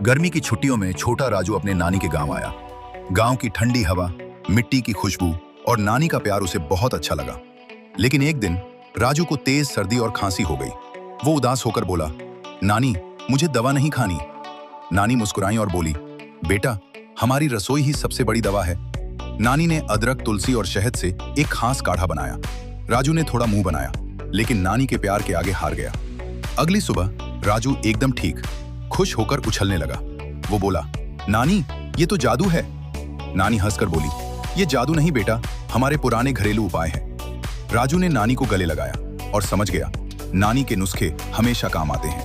गर्मी की छुट्टियों में छोटा राजू अपने नानी के गांव आया। गांव की ठंडी हवा, मिट्टी की खुशबू और नानी का प्यार उसे बहुत अच्छा लगा। लेकिन एक दिन राजू को तेज सर्दी और खांसी हो गई। वो उदास होकर बोला, नानी, मुझे दवा नहीं खानी। नानी मुस्कुराई और बोली, बेटा, हमारी रसोई ही सबसे बड़ी दवा है। नानी ने अदरक, तुलसी और शहद से एक खास काढ़ा बनाया। राजू ने थोड़ा मुंह बनाया, लेकिन नानी के प्यार के आगे हार गया। अगली सुबह राजू एकदम ठीक, खुश होकर उछलने लगा। वो बोला, नानी, ये तो जादू है। नानी हंसकर बोली, ये जादू नहीं बेटा, हमारे पुराने घरेलू उपाय हैं। राजू ने नानी को गले लगाया और समझ गया, नानी के नुस्खे हमेशा काम आते हैं।